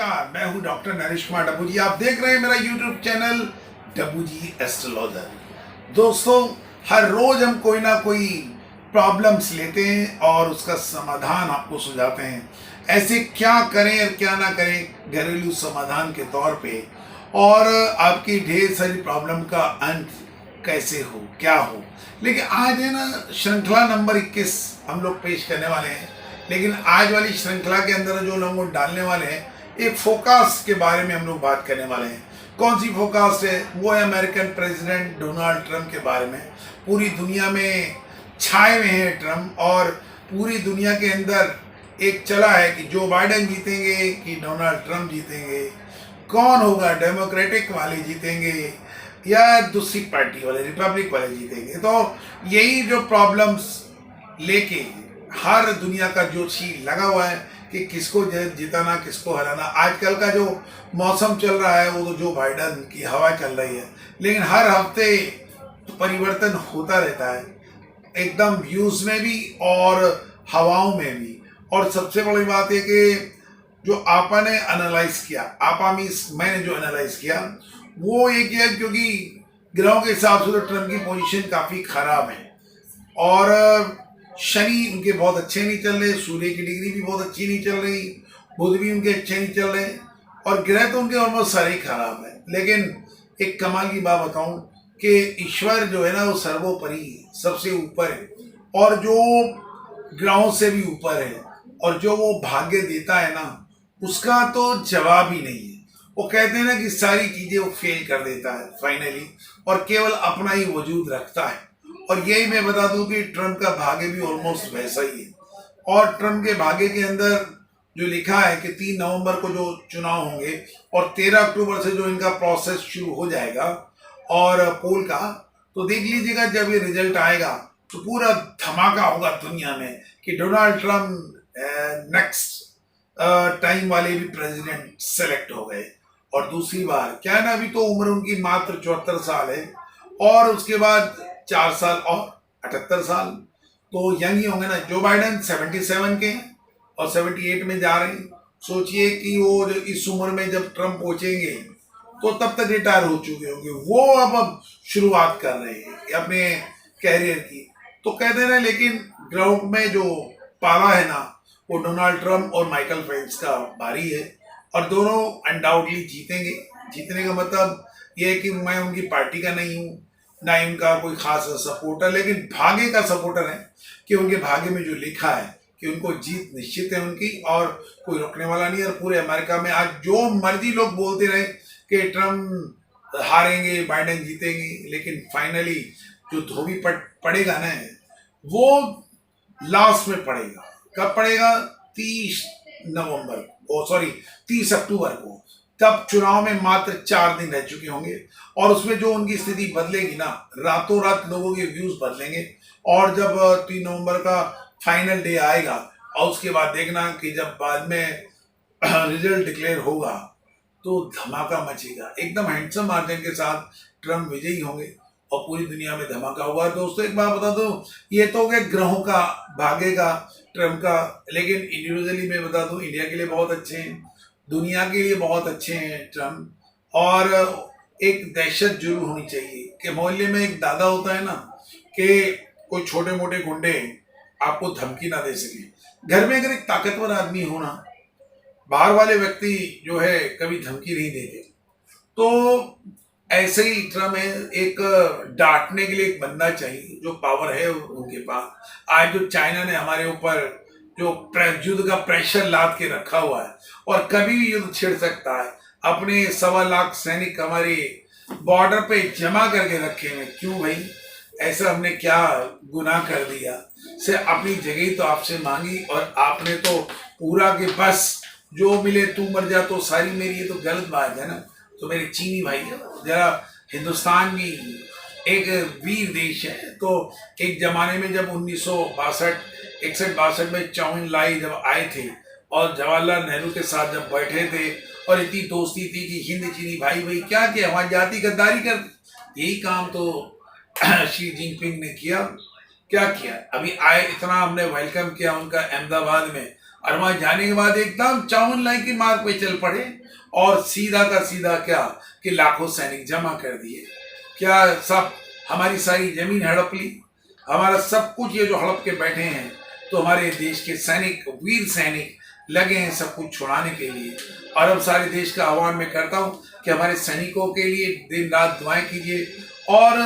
नमस्कार, मैं हूं डॉक्टर नरेश कुमार डब्बू जी। आप देख रहे हैं मेरा यूट्यूब चैनल डब्बू जी एस्ट्रोलॉजर। दोस्तों, हर रोज हम कोई ना कोई प्रॉब्लम्स लेते हैं और उसका समाधान आपको सुझाते हैं। ऐसे क्या करें और क्या ना करें घरेलू समाधान के तौर पे, और आपकी ढेर सारी प्रॉब्लम का अंत कैसे हो, क्या हो। लेकिन आज है ना, श्रृंखला नंबर 21 हम लोग पेश करने वाले हैं। लेकिन आज वाली श्रृंखला के अंदर जो लोग डालने वाले हैं, एक फोकास्ट के बारे में हम लोग बात करने वाले हैं। कौन सी फोकास्ट है? वो है अमेरिकन प्रेसिडेंट डोनाल्ड ट्रंप के बारे में। पूरी दुनिया में छाए हुए हैं ट्रंप, और पूरी दुनिया के अंदर एक चला है कि जो बाइडेन जीतेंगे कि डोनाल्ड ट्रंप जीतेंगे, कौन होगा, डेमोक्रेटिक वाले जीतेंगे या दूसरी पार्टी वाले, रिपब्लिक वाले जीतेंगे। तो यही जो प्रॉब्लम्स लेके हर दुनिया का ज्योतिषी लगा हुआ है कि किसको जिताना, किसको हराना। आजकल का जो मौसम चल रहा है वो तो जो बाइडन की हवा चल रही है, लेकिन हर हफ्ते परिवर्तन होता रहता है, एकदम व्यूज में भी और हवाओं में भी। और सबसे बड़ी बात है कि जो आपा ने एनालाइज किया, आपा मीन्स मैंने जो एनालाइज किया वो ये किया, क्योंकि ग्रहों के हिसाब से तो ट्रम्प की पोजीशन काफ़ी खराब है, और शनि उनके बहुत अच्छे नहीं चल रहे, सूर्य की डिग्री भी बहुत अच्छी नहीं चल रही, बुध भी उनके अच्छे नहीं चल रहे, और ग्रह तो उनके ऑलमोस्ट सारे ही खराब है। लेकिन एक कमाल की बात बताऊं कि ईश्वर जो है ना, वो सर्वोपरि सबसे ऊपर है, और जो ग्रहों से भी ऊपर है, और जो वो भाग्य देता है ना, उसका तो जवाब ही नहीं है। वो कहते हैं ना कि सारी चीजें वो फेल कर देता है फाइनली, और केवल अपना ही वजूद रखता है। और यही मैं बता दूं कि ट्रम्प का भाग्य भी ऑलमोस्ट वैसा ही है। और ट्रम्प के भाग्य के अंदर जो लिखा है कि 3 नवंबर को जो चुनाव होंगे और 13 अक्टूबर से जो इनका प्रोसेस शुरू हो जाएगा और पोल का, तो देख लीजिएगा जब ये रिजल्ट आएगा तो पूरा धमाका होगा दुनिया में कि डोनाल्ड ट्रम्प नेक्स्ट टाइम वाले भी प्रेसिडेंट सेलेक्ट हो गए। और दूसरी बार क्या है ना, अभी तो उम्र उनकी मात्र 74 साल है, और उसके बाद 4 साल और 78 साल, तो यंग ही होंगे ना। जो बाइडेन 77 के और 78 में जा रहे हैं। सोचिए कि वो इस उम्र में जब ट्रम्प पहुंचेंगे तो तब तक रिटायर हो चुके होंगे। वो अब शुरुआत कर रहे हैं अपने कैरियर की। तो कहते हैं, लेकिन ग्राउंड में जो पाला है ना, वो डोनाल्ड ट्रम्प और माइकल पेंस का भारी है, और दोनों अनडाउटली जीतेंगे। जीतने का मतलब ये है कि मैं उनकी पार्टी का नहीं हूँ, ना ही उनका कोई खास सपोर्टर, लेकिन भाग्य का सपोर्टर है कि उनके भाग्य में जो लिखा है कि उनको जीत निश्चित है उनकी, और कोई रोकने वाला नहीं। और पूरे अमेरिका में आज जो मर्जी लोग बोलते रहे कि ट्रम्प हारेंगे, बाइडेन जीतेंगे, लेकिन फाइनली जो धोबी पड़ेगा ना, वो लास्ट में पड़ेगा। कब पड़ेगा? 30 नवंबर ओ सॉरी 30 अक्टूबर को। तब चुनाव में मात्र 4 दिन रह चुके होंगे, और उसमें जो उनकी स्थिति बदलेगी ना, रातों रात लोगों के व्यूज बदलेंगे। और जब 3 नवंबर का फाइनल डे आएगा, और उसके बाद देखना कि जब बाद में रिजल्ट डिक्लेयर होगा तो धमाका मचेगा। एकदम हैंडसम मार्जिन के साथ ट्रम्प विजयी होंगे और पूरी दुनिया में धमाका होगा। दोस्तों, एक बात बता दो, ये तो हो गया ग्रहों का, भाग्य का, ट्रम्प का। लेकिन इंडिविजुअली मैं बता दूं, इंडिया के लिए बहुत अच्छे हैं, दुनिया के लिए बहुत अच्छे हैं ट्रम्प। और एक दहशत जरूर होनी चाहिए कि मोहल्ले में एक दादा होता है ना, कि कोई छोटे मोटे गुंडे आपको धमकी ना दे सके। घर में अगर एक ताकतवर आदमी हो ना, बाहर वाले व्यक्ति जो है कभी धमकी नहीं देते। तो ऐसे ही ट्रम्प है, एक डांटने के लिए एक बंदा चाहिए, जो पावर है उनके पास। आज जो चाइना ने हमारे ऊपर जो युद्ध का प्रेशर लाद के रखा हुआ है, और कभी भी युद्ध छिड़ सकता है, अपने 1.25 लाख सैनिक हमारे बॉर्डर पे जमा करके रखे हुए। क्यों भाई? ऐसा हमने क्या गुनाह कर दिया? से अपनी जगह तो आपसे मांगी, और आपने तो पूरा के बस जो मिले तू मर जा तो सारी मेरी, ये तो गलत बात है ना। तो मेरे चीनी भाई, जरा हिंदुस्तान भी एक वीर देश है। तो एक जमाने में जब 1962 61-62 में चाउमिन लाई जब आए थे, और जवाहरलाल नेहरू के साथ जब बैठे थे, और इतनी दोस्ती थी कि हिंद चीनी भाई भाई, क्या किया? हमारी जाति गद्दारी कर, यही काम तो शी जिनपिंग ने किया। क्या किया? अभी आए, इतना हमने वेलकम किया उनका अहमदाबाद में, और वहां जाने के बाद एकदम चाउन लाई की मार्ग पे चल पड़े और सीधा का सीधा क्या कि लाखों सैनिक जमा कर दिए। क्या सब हमारी सारी जमीन हड़प ली, हमारा सब कुछ ये जो हड़प के बैठे हैं। तो हमारे देश के सैनिक, वीर सैनिक लगे हैं सब कुछ छुड़ाने के लिए। और अब सारे देश का आह्वान मैं करता हूँ कि हमारे सैनिकों के लिए दिन रात दुआएं कीजिए और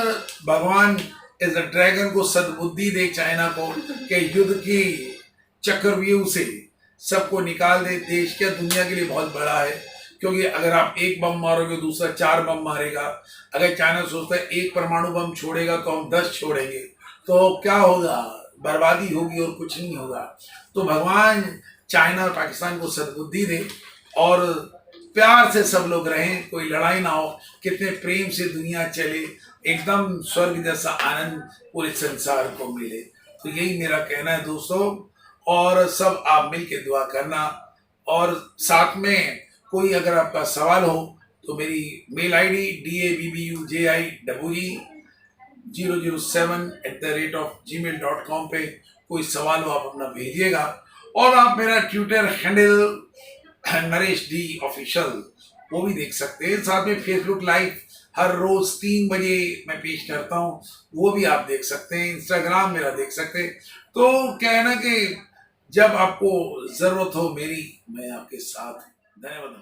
भगवान इस ड्रैगन को सद्बुद्धि दे चाइना को कि युद्ध की चक्रव्यूह से सबको निकाल दे। देश क्या दुनिया के लिए बहुत बड़ा है, क्योंकि अगर आप एक बम मारोगे दूसरा 4 बम मारेगा। अगर चाइना सोचता है एक परमाणु बम छोड़ेगा तो हम 10 छोड़ेंगे, तो क्या होगा, बर्बादी होगी और कुछ नहीं होगा। तो भगवान चाइना और पाकिस्तान को सद्बुद्धि दे और प्यार से सब लोग रहें, कोई लड़ाई ना हो, कितने प्रेम से दुनिया चले, एकदम स्वर्ग जैसा आनंद पूरे संसार को मिले। तो यही मेरा कहना है दोस्तों, और सब आप मिल के दुआ करना। और साथ में कोई अगर आपका सवाल हो तो मेरी मेल आईडी dabuji007@gmail.com पे कोई सवाल हो आप अपना भेजिएगा। और आप मेरा Twitter handle Naresh D official वो भी देख सकते हैं। साथ में फेसबुक लाइव हर रोज 3 बजे मैं पेश करता हूँ, वो भी आप देख सकते हैं। इंस्टाग्राम मेरा देख सकते हैं। तो क्या है ना कि जब आपको जरूरत हो मेरी, मैं आपके साथ हूं। धन्यवाद।